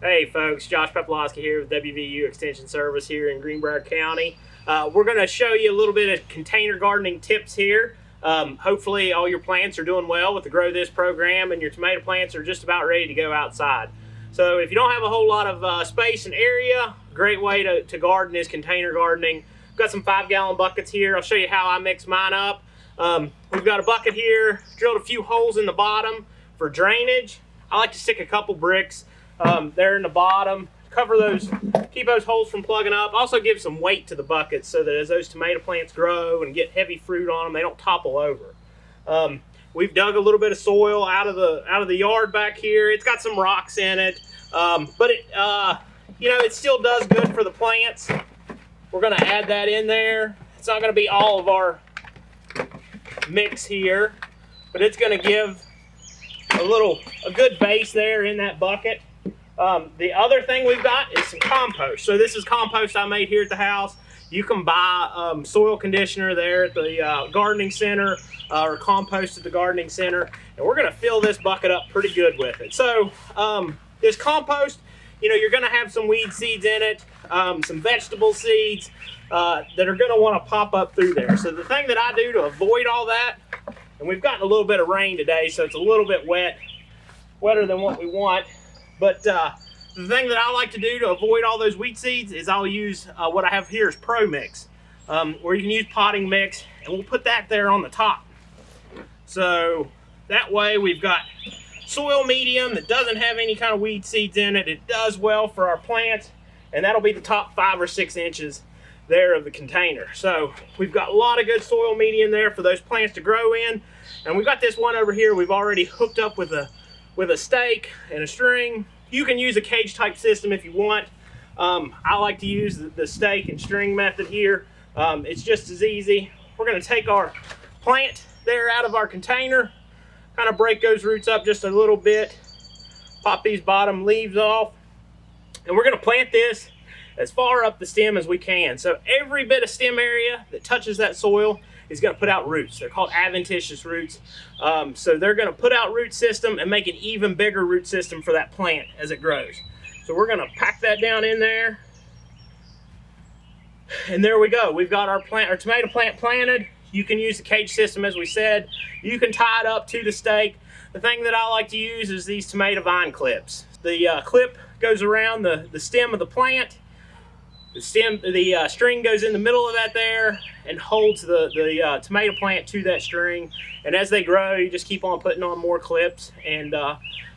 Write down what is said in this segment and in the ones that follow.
Hey folks, Josh Peplowski here with WVU Extension Service here in Greenbrier County. We're going to show you a little bit of container gardening tips here. Hopefully all your plants are doing well with the Grow This program and your tomato plants are just about ready to go outside. So if you don't have a whole lot of space and area, a great way to garden is container gardening. I've got some 5-gallon buckets here. I'll show you how I mix mine up. We've got a bucket here, drilled a few holes in the bottom for drainage. I like to stick a couple bricks there in the bottom, cover those, keep those holes from plugging up. Also give some weight to the buckets so that as those tomato plants grow and get heavy fruit on them, they don't topple over. We've dug a little bit of soil out of the yard back here. It's got some rocks in it, but it still does good for the plants. We're going to add that in there. It's not going to be all of our mix here, but it's going to give a good base there in that bucket. The other thing we've got is some compost. So this is compost I made here at the house. You can buy soil conditioner there at the gardening center or compost at the gardening center. And we're going to fill this bucket up pretty good with it. So this compost, you're going to have some weed seeds in it, some vegetable seeds that are going to want to pop up through there. So the thing that I do to avoid all that, and we've gotten a little bit of rain today, so it's a little bit wetter than what we want. But the thing that I like to do to avoid all those wheat seeds is I'll use what I have here is Pro Mix, or you can use potting mix, and we'll put that there on the top. So that way we've got soil medium that doesn't have any kind of weed seeds in it. It does well for our plants, and that'll be the top 5 or 6 inches there of the container. So we've got a lot of good soil medium there for those plants to grow in. And we've got this one over here we've already hooked up with a stake and a string. You can use a cage type system if you want. I like to use the stake and string method here. It's just as easy. We're going to take our plant there out of our container, kind of break those roots up just a little bit, pop these bottom leaves off, and we're going to plant this as far up the stem as we can. So every bit of stem area that touches that soil is going to put out roots. They're called adventitious roots. So they're going to put out root system and make an even bigger root system for that plant as it grows. So we're going to pack that down in there. And there we go. We've got our tomato plant planted. You can use the cage system as we said. You can tie it up to the stake. The thing that I like to use is these tomato vine clips. The clip goes around the stem of the plant. The string goes in the middle of that there and holds the tomato plant to that string. And as they grow, you just keep on putting on more clips, and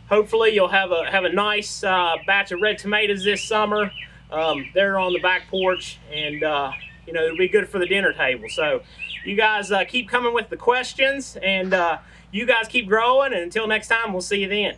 hopefully you'll have a nice batch of red tomatoes this summer there on the back porch, and it'll be good for the dinner table. So you guys keep coming with the questions, and you guys keep growing, and until next time, we'll see you then.